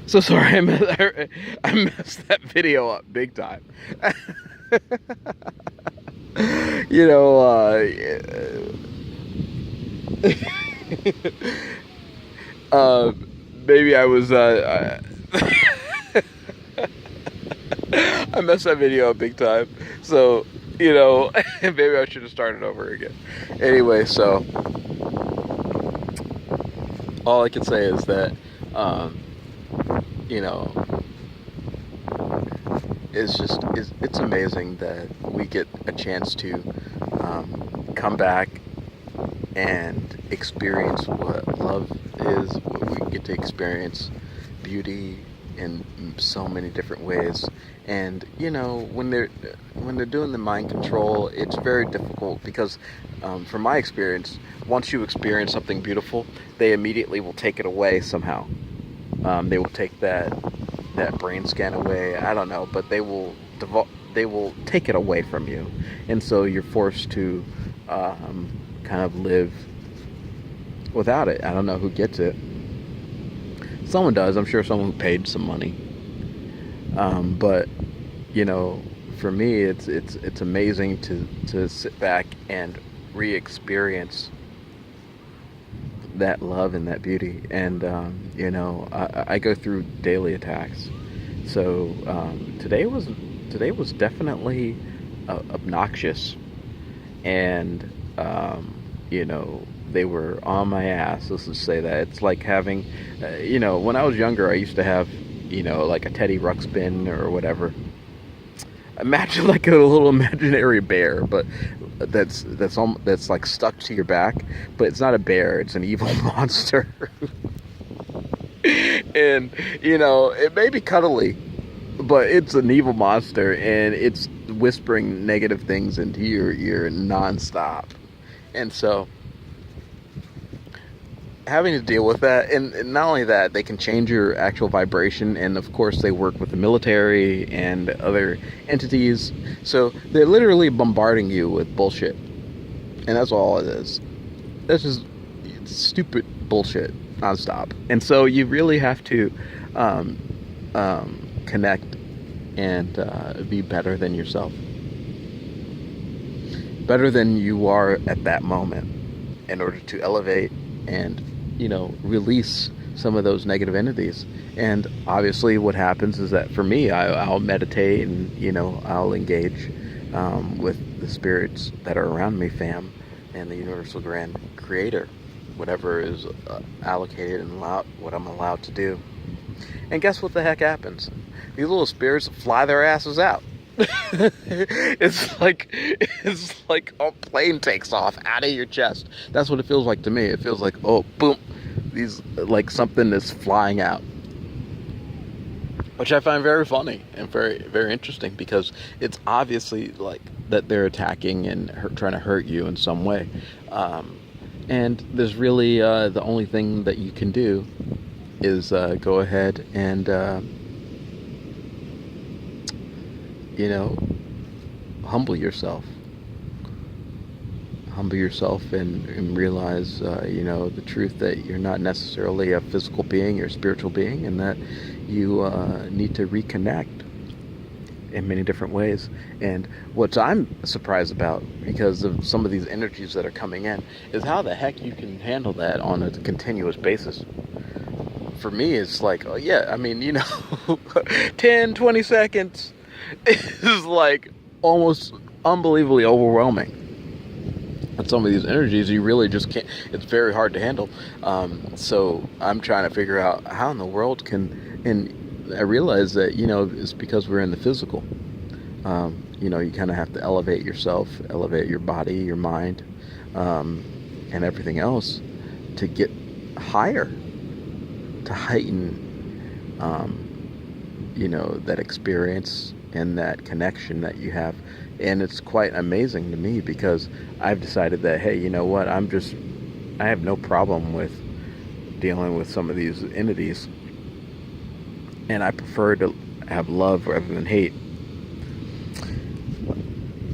So sorry, I messed that video up big time. you know, uh, maybe I was, I messed that video up big time. So, maybe I should have started over again. Anyway, so all I can say is that, um, you know, it's amazing that we get a chance to come back and experience what love is. We get to experience beauty in so many different ways. And when they're doing the mind control, it's very difficult because, from my experience, once you experience something beautiful, they immediately will take it away somehow. They will take that brain scan away. I don't know, but they will take it away from you, and so you're forced to kind of live without it. I don't know who gets it. Someone does. I'm sure someone who paid some money. But for me, it's amazing to sit back and re-experience that love and that beauty. And I go through daily attacks. So today was definitely obnoxious, and they were on my ass. Let's just say that. It's like having, when I was younger, I used to have, like a Teddy Ruxpin or whatever. Imagine like a little imaginary bear, but that's like stuck to your back. But it's not a bear; it's an evil monster. And it may be cuddly, but it's an evil monster, and it's whispering negative things into your ear nonstop. And so having to deal with that, and not only that, they can change your actual vibration, and of course they work with the military and other entities, so they're literally bombarding you with bullshit, and that's all it is. That's just stupid bullshit nonstop. And so you really have to connect and be better than yourself, better than you are at that moment, in order to elevate and release some of those negative entities. And obviously what happens is that for me, I'll meditate, and I'll engage with the spirits that are around me, fam, and the universal grand creator, whatever is allocated and what I'm allowed to do. And guess what the heck happens? These little spirits fly their asses out. it's like a plane takes off out of your chest. That's what it feels like to me. It feels like, oh, boom, these, like something is flying out, which I find very funny and very, very interesting, because it's obviously like that they're attacking and trying to hurt you in some way. And there's really the only thing that you can do is go ahead and humble yourself and realize the truth that you're not necessarily a physical being, you're a spiritual being, and that you need to reconnect in many different ways. And what I'm surprised about, because of some of these energies that are coming in, is how the heck you can handle that on a continuous basis. For me, it's like, oh yeah, I mean, 10, 20 seconds is like almost unbelievably overwhelming. And some of these energies, you really just can't, it's very hard to handle. So I'm trying to figure out how in the world and I realize that, it's because we're in the physical. You kind of have to elevate yourself, elevate your body, your mind, and everything else to get higher, to heighten, that experience and that connection that you have. And it's quite amazing to me, because I've decided that, hey, you know what, I have no problem with dealing with some of these entities, and I prefer to have love rather than hate.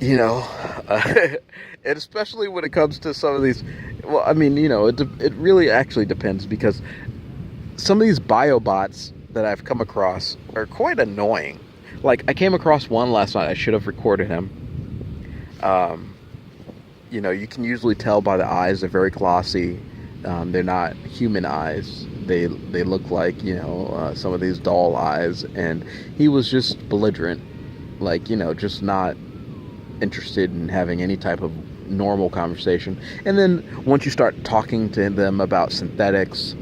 And especially when it comes to some of these, well, I mean, it really actually depends, because some of these biobots that I've come across are quite annoying. Like, I came across one last night. I should have recorded him. You can usually tell by the eyes. They're very glossy. They're not human eyes. They look like, some of these doll eyes. And he was just belligerent. Like, just not interested in having any type of normal conversation. And then once you start talking to them about synthetics,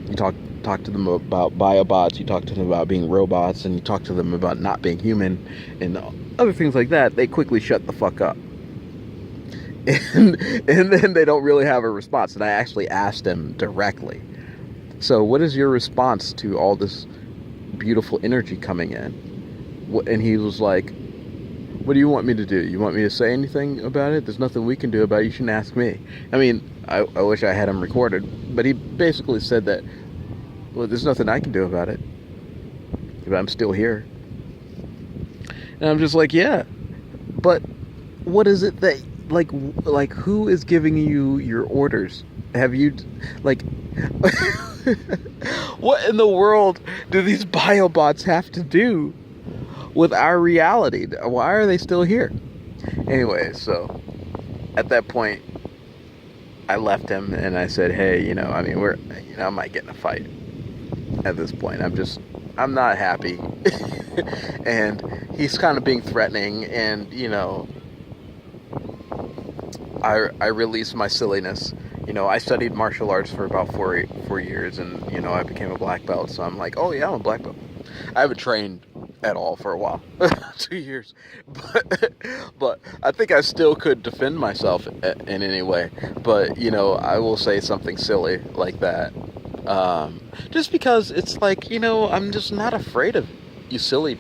you talk to them about biobots, you talk to them about being robots, and you talk to them about not being human and other things like that, they quickly shut the fuck up. And then they don't really have a response. And I actually asked him directly, so what is your response to all this beautiful energy coming in? And he was like, what do you want me to do? You want me to say anything about it? There's nothing we can do about it. You shouldn't ask me. I mean, I wish I had him recorded, but he basically said that, well, there's nothing I can do about it, but I'm still here. And I'm just like, yeah, but what is it that, like who is giving you your orders? Have you, like, what in the world do these biobots have to do with our reality? Why are they still here? Anyway, so at that point, I left him and I said, hey, I might get in a fight at this point. I'm not happy. And he's kind of being threatening, and, I released my silliness. I studied martial arts for about four years, and, I became a black belt. So I'm like, oh yeah, I'm a black belt. I haven't trained at all for a while, 2 years, but I think I still could defend myself in any way. But I will say something silly like that, just because it's like, I'm just not afraid of you silly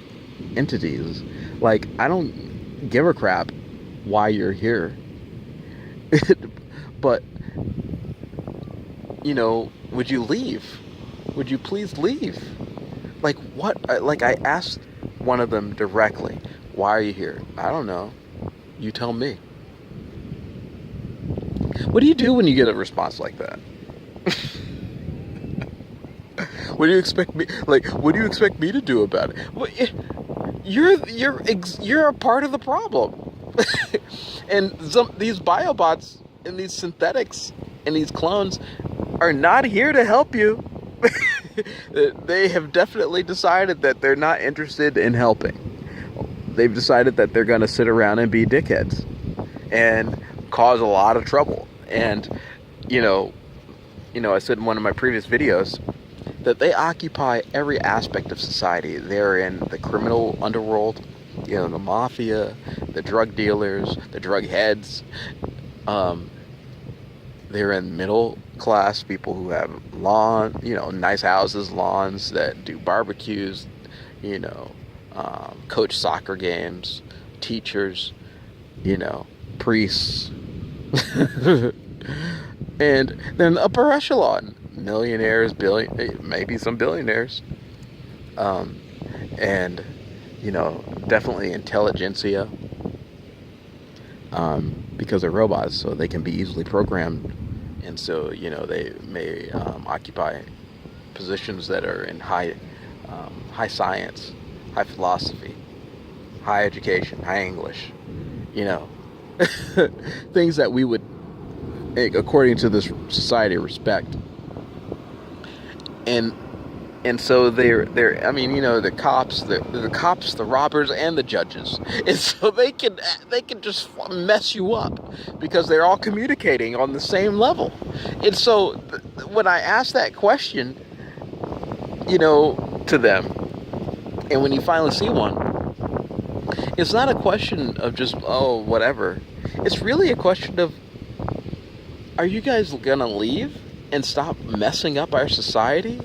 entities. Like, I don't give a crap why you're here. But would you leave? Would you please leave? Like, what? Like, I asked one of them directly, why are you here? I don't know. You tell me. What do you do when you get a response like that? What do you expect me? Like, what do you expect me to do about it? Well, you're a part of the problem. And these biobots and these synthetics and these clones are not here to help you. They have definitely decided that they're not interested in helping. They've decided that they're going to sit around and be dickheads and cause a lot of trouble. And, I said in one of my previous videos that they occupy every aspect of society. They're in the criminal underworld, the mafia, the drug dealers, the drug heads. They're in middle class people who have nice houses, lawns, that do barbecues, coach soccer games, teachers, priests. And then upper echelon, millionaires, maybe some billionaires. And, definitely intelligentsia. Because they're robots, so they can be easily programmed, and so they may occupy positions that are in high science, high philosophy, high education, high English, things that we would, according to this society, respect. And so they're the cops, the robbers, and the judges. And so they can just mess you up because they're all communicating on the same level. And so when I ask that question, to them, and when you finally see one, it's not a question of just, oh, whatever. It's really a question of, are you guys gonna leave and stop messing up our society?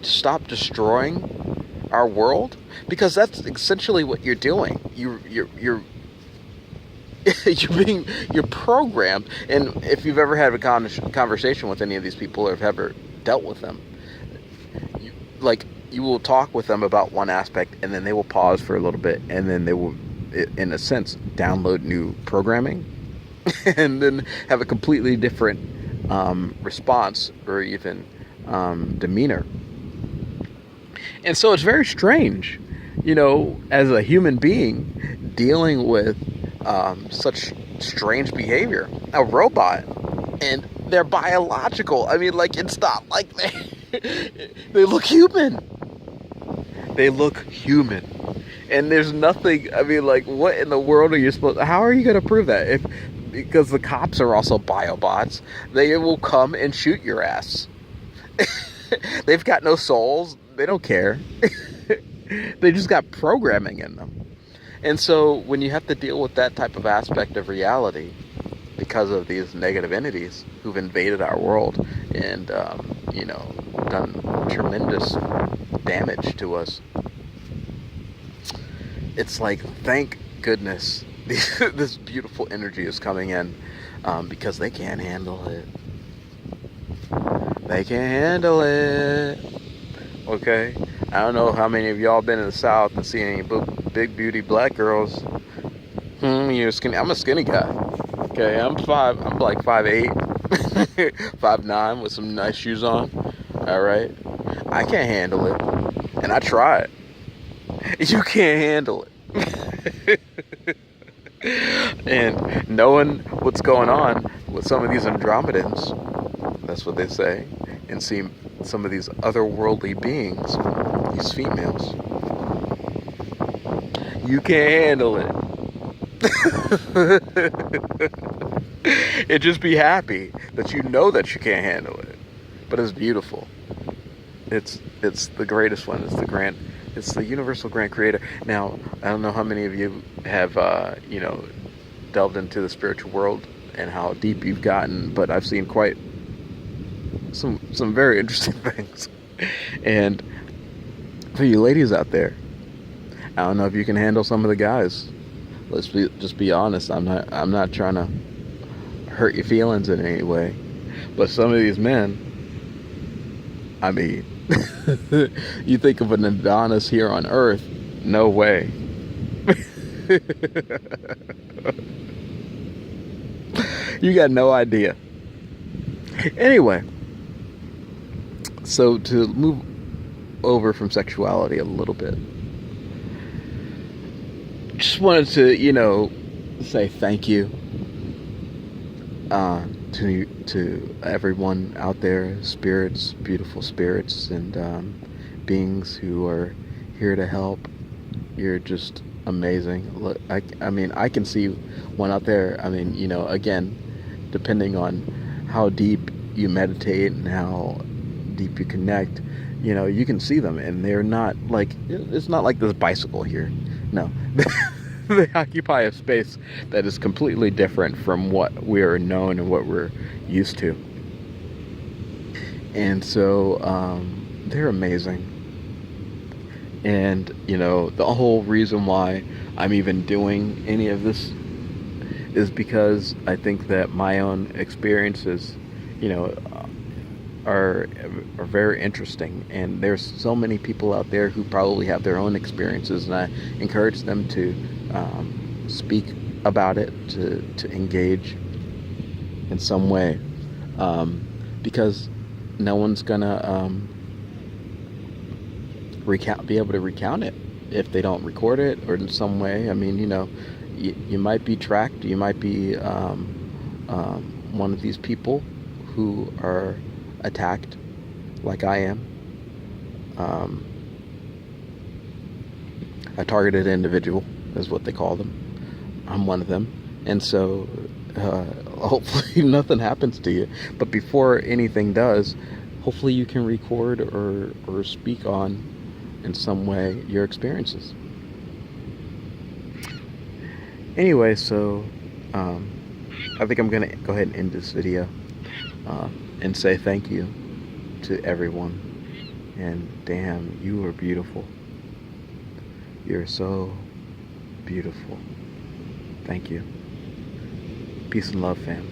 Stop destroying our world? Because that's essentially what you're doing. You're programmed. And if you've ever had a conversation with any of these people, or have ever dealt with them, you will talk with them about one aspect, and then they will pause for a little bit, and then they will, in a sense, download new programming, and then have a completely different response, or even demeanor And so it's very strange, as a human being dealing with such strange behavior. A robot, and they're biological. I mean, like, it's not like they look human. They look human. And there's nothing, I mean, like, what in the world are you how are you going to prove that? Because the cops are also biobots, they will come and shoot your ass. They've got no souls. They don't care. They just got programming in them. And so when you have to deal with that type of aspect of reality because of these negative entities who've invaded our world and, done tremendous damage to us, it's like, thank goodness this beautiful energy is coming in, because they can't handle it. They can't handle it. Okay? I don't know how many of y'all been in the South and seen any big beauty black girls. You're skinny. I'm a skinny guy. Okay, I'm like 5'8", 5'9", with some nice shoes on. Alright? I can't handle it. And I try it. You can't handle it. And knowing what's going on with some of these Andromedans, that's what they say, and see some of these otherworldly beings, these females, you can't handle it. And just be happy that you know that you can't handle it. But it's beautiful. It's the greatest one. It's the universal grand creator. Now, I don't know how many of you have delved into the spiritual world and how deep you've gotten, but I've seen quite some very interesting things. And for you ladies out there, I don't know if you can handle some of the guys. Just be honest. I'm not trying to hurt your feelings in any way, but some of these men, I mean, you think of an Adonis here on Earth, no way. You got no idea. Anyway, so to move over from sexuality a little bit, just wanted to, say thank you to everyone out there, spirits, beautiful spirits, and beings who are here to help. You're just amazing. Look, I mean, I can see one out there. I mean, again, depending on how deep you meditate and how deep you connect, you can see them, and they're not like, it's not like this bicycle here. No. They occupy a space that is completely different from what we're known and what we're used to. And so they're amazing. And, the whole reason why I'm even doing any of this is because I think that my own experiences, are very interesting. And there's so many people out there who probably have their own experiences, and I encourage them to speak about it, to engage in some way, because no one's gonna be able to recount it if they don't record it or in some way. I mean, you might be tracked. You might be one of these people who are attacked, like I am. A targeted individual is what they call them. I'm one of them. And so hopefully nothing happens to you. But before anything does, hopefully you can record or speak on, in some way, your experiences. Anyway, so I think I'm going to go ahead and end this video and say thank you to everyone. And damn, you are beautiful. You're so beautiful. Thank you. Peace and love, fam.